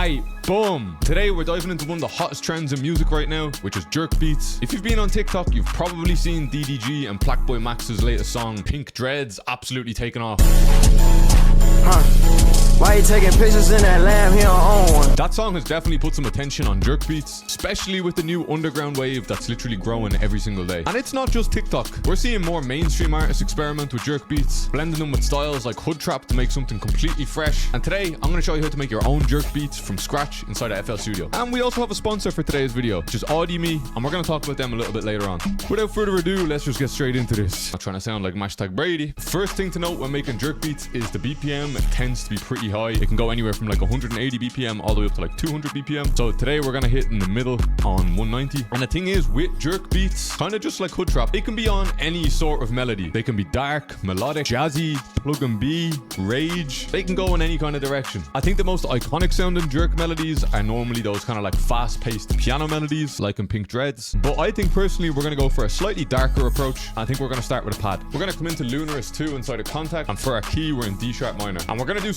Alright, boom. Today we're diving into one of the hottest trends in music right now, which is jerk beats. If you've been on TikTok, you've probably seen DDG and Plaqueboy Max's latest song, Pink Dreads, absolutely taken off. Why you taking pictures in that lab? He don't own one. That song has definitely put some attention on jerk beats, especially with the new underground wave that's literally growing every single day. And it's not just TikTok. We're seeing more mainstream artists experiment with jerk beats, blending them with styles like hoodtrap to make something completely fresh. And today, I'm going to show you how to make your own jerk beats from scratch inside of FL Studio. And we also have a sponsor for today's video, which is Audimee, and we're going to talk about them a little bit later on. Without further ado, let's just get straight into this. Not trying to sound like #Brady. First thing to note when making jerk beats is the BPM tends to be pretty high. It can go anywhere from like 180 BPM all the way up to like 200 BPM. So today we're gonna hit in the middle on 190. And the thing is, with jerk beats, kind of just like hood trap, they can be on any sort of melody. They can be dark, melodic, jazzy, plug and B, rage. They can go in any kind of direction. I think the most iconic sounding jerk melodies are normally those kind of like fast-paced piano melodies, like in Pink Dreads. But I think personally we're gonna go for a slightly darker approach. I think we're gonna start with a pad. We're gonna come into Lunaris 2 inside of Contact, and for our key we're in D sharp minor. And we're gonna do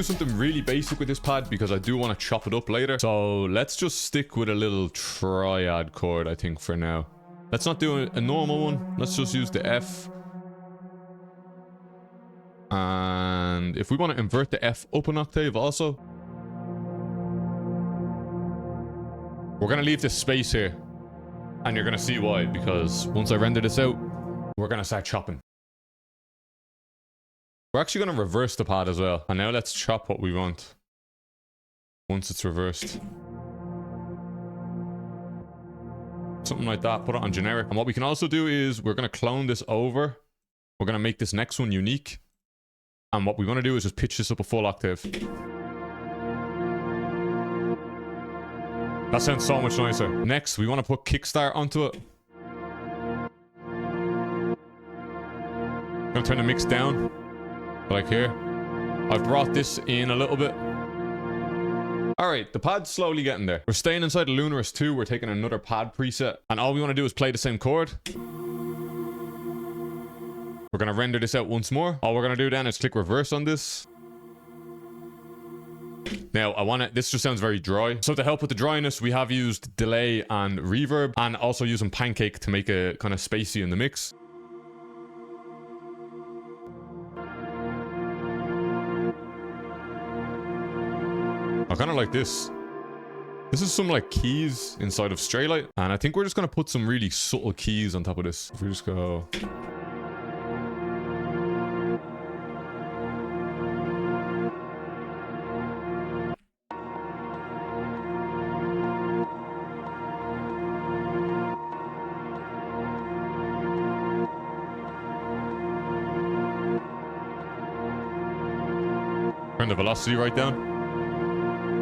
something really basic with this pad because I do want to chop it up later. So let's just stick with a little triad chord, I think, for now. Let's not do a normal one. Let's just use the F. And if we want to invert the F up an octave also, we're going to leave this space here. And you're going to see why, because once I render this out, we're going to start chopping. We're actually going to reverse the pad as well. And now let's chop what we want once it's reversed. Something like that. Put it on generic. And what we can also do is we're going to clone this over. We're going to make this next one unique. And what we want to do is just pitch this up a full octave. That sounds so much nicer. Next, we want to put kickstart onto it. I'm going to turn the mix down. Like here. I've brought this in a little bit. Alright, the pad's slowly getting there. We're staying inside the Lunaris 2. We're taking another pad preset. And all we want to do is play the same chord. We're going to render this out once more. All we're going to do then is click reverse on this. Now, this just sounds very dry. So to help with the dryness, we have used delay and reverb. And also using Pancake to make it kind of spacey in the mix. I kind of like this. This is some like keys inside of Straylight. And I think we're just going to put some really subtle keys on top of this. If we just go... Turn the velocity right down.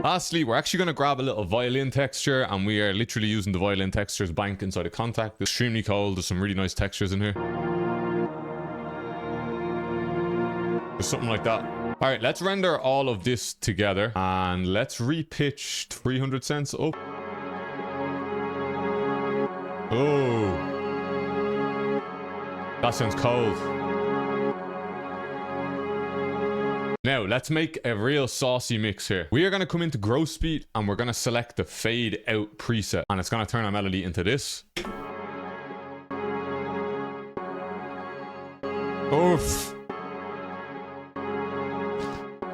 Lastly, we're actually going to grab a little violin texture, and we are literally using the violin textures bank inside of Contact. It's extremely cold. There's some really nice textures in here. Just something like that. All right, let's render all of this together, and let's repitch 300 cents up. Oh, that sounds cold. Now, let's make a real saucy mix here. We are going to come into Grow Speed, and we're going to select the Fade Out preset. And it's going to turn our melody into this. Oof.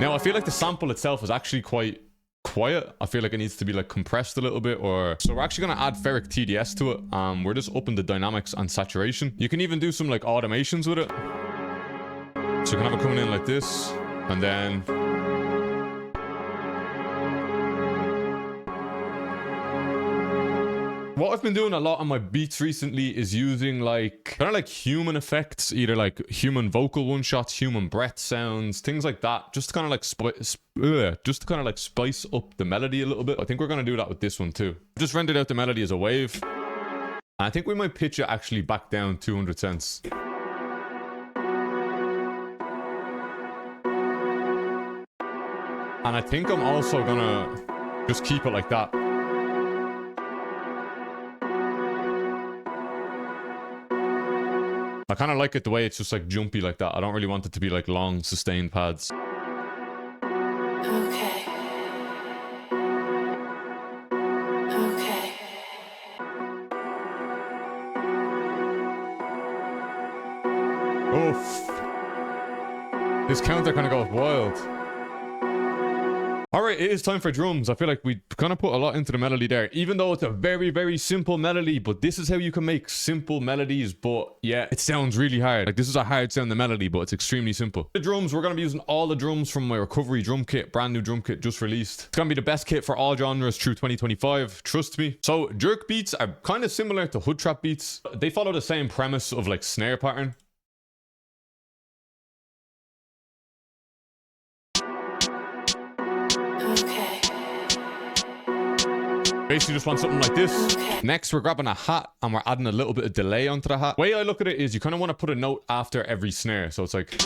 Now, I feel like the sample itself is actually quite quiet. I feel like it needs to be like compressed a little bit, or... So we're actually going to add ferric TDS to it. We're just upping the dynamics and saturation. You can even do some like automations with it. So you can have it coming in like this. And then what I've been doing a lot on my beats recently is using like kind of like human effects, either like human vocal one shots, human breath sounds, things like that, just to kind of like spice up the melody a little bit. I think we're going to do that with this one too. Just rendered out the melody as a wave. And I think we might pitch it actually back down 200 cents. And I think I'm also gonna just keep it like that. I kind of like it the way it's just like jumpy like that. I don't really want it to be like long sustained pads. Okay. stuff. This counter kind of goes wild. Alright, it is time for drums. I feel like we kind of put a lot into the melody there, even though it's a very, very simple melody, but this is how you can make simple melodies, but yeah, it sounds really hard. Like, this is a hard sounding melody, but it's extremely simple. The drums, we're going to be using all the drums from my recovery drum kit, brand new drum kit just released. It's going to be the best kit for all genres through 2025, trust me. So, jerk beats are kind of similar to hood trap beats. They follow the same premise of like snare pattern. Basically just want something like this. Next, we're grabbing a hat and we're adding a little bit of delay onto the hat. The way I look at it is you kind of want to put a note after every snare. So it's like...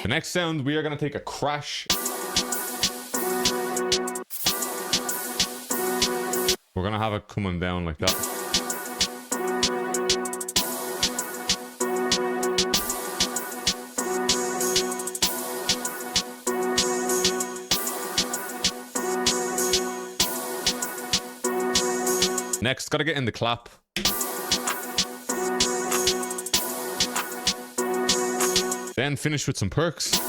The next sound, we are going to take a crash. We're going to have it coming down like that. Next, got to get in the clap. Then finish with some perks.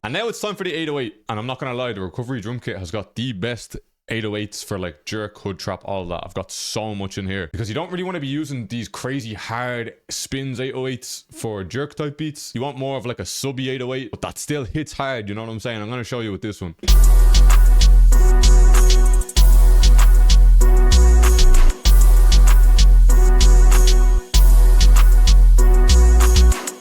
And now it's time for the 808. And I'm not gonna lie, the recovery drum kit has got the best 808s for like jerk, hood trap, all that. I've got so much in here because you don't really want to be using these crazy hard spins 808s for jerk type beats. You want more of like a subby 808, but that still hits hard, you know what I'm saying? I'm gonna show you with this one.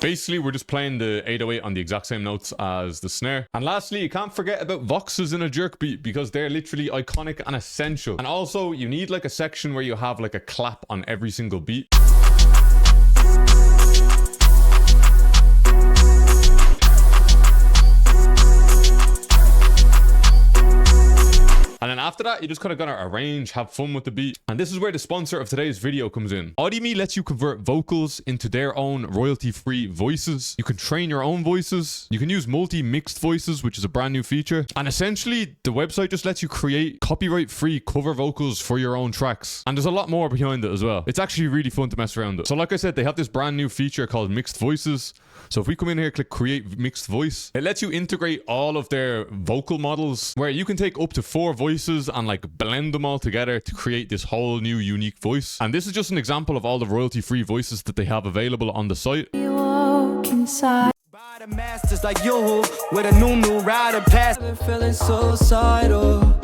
Basically, we're just playing the 808 on the exact same notes as the snare. And lastly, you can't forget about voxes in a jerk beat because they're literally iconic and essential. And also, you need like a section where you have like a clap on every single beat. And then after that, you just kind of gotta arrange, have fun with the beat. And this is where the sponsor of today's video comes in. Audimee lets you convert vocals into their own royalty-free voices. You can train your own voices. You can use multi-mixed voices, which is a brand new feature. And essentially, the website just lets you create copyright-free cover vocals for your own tracks. And there's a lot more behind it as well. It's actually really fun to mess around with. So like I said, they have this brand new feature called mixed voices. So if we come in here, click create mixed voice, it lets you integrate all of their vocal models where you can take up to 4 voices and like blend them all together to create this whole new unique voice. And this is just an example of all the royalty-free voices that they have available on the site. You walk inside. By the masters like you with a new rider past. Feeling suicidal.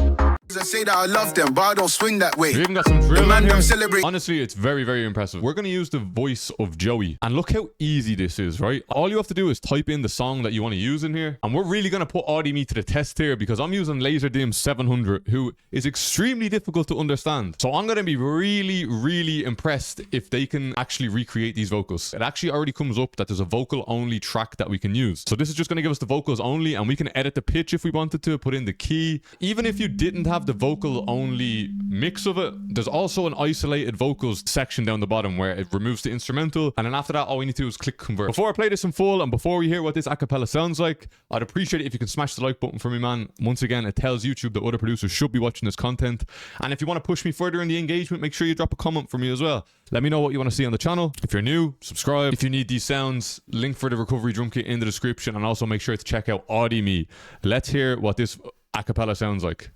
I say that I love them, but I don't swing that way. We even got some drill in here. Celebrate. Honestly, it's very, very impressive. We're going to use the voice of Joey. And look how easy this is, right? All you have to do is type in the song that you want to use in here. And we're really going to put Audimee to the test here because I'm using Laserdim's 700, who is extremely difficult to understand. So I'm going to be really, really impressed if they can actually recreate these vocals. It actually already comes up that there's a vocal only track that we can use. So this is just going to give us the vocals only, and we can edit the pitch if we wanted to, put in the key. Even if you didn't have the vocal only mix of it, there's also an isolated vocals section down the bottom where it removes the instrumental, and then after that all we need to do is click convert. Before I play this in full and before we hear what this acapella sounds like, I'd appreciate it if you can smash the like button for me, man. Once again, it tells YouTube that other producers should be watching this content, and if you want to push me further in the engagement, make sure you drop a comment for me as well. Let me know what you want to see on the channel. If you're new, subscribe. If you need these sounds, link for the recovery drum kit in the description, and also make sure to check out Audimee. Let's hear what this acapella sounds like.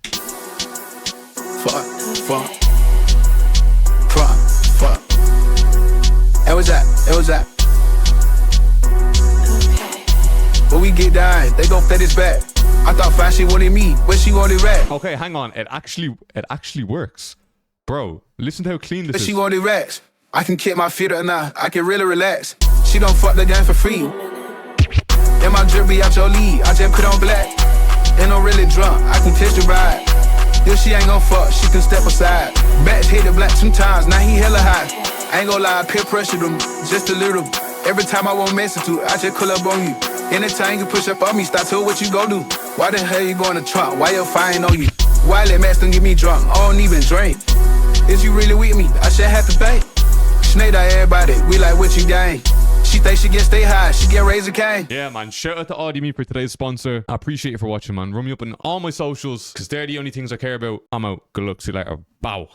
Fuck. It was that. When we get down, they gon' fed this back. I thought fine she wanted me, but she wanted rap. Okay, hang on. It actually works. Bro, listen to how clean this is. She wanted racks. I can kick my feet up now. I can really relax. She don't fuck the game for free. And my drip be out your lead. I just put on black. Ain't no really drunk. I can catch the ride. If she ain't gon' fuck, she can step aside. Bats hit the black 2 times, now he hella high. I ain't gon' lie, peer pressure them, just a little. Every time I want mess to, I just call up on you. Anytime you push up on me, stop to what you go do. Why the hell you going to Trump? Why your fine on you? Why let Max don't get me drunk? I don't even drink. Is you really with me? I should have to pay. Snake out everybody, we like what you gain. She think she get stay high, she get razor cane. Yeah, man. Shout out to Audimee for today's sponsor. I appreciate you for watching, man. Run me up on all my socials, because they're the only things I care about. I'm out. Good luck. See you later. Bow.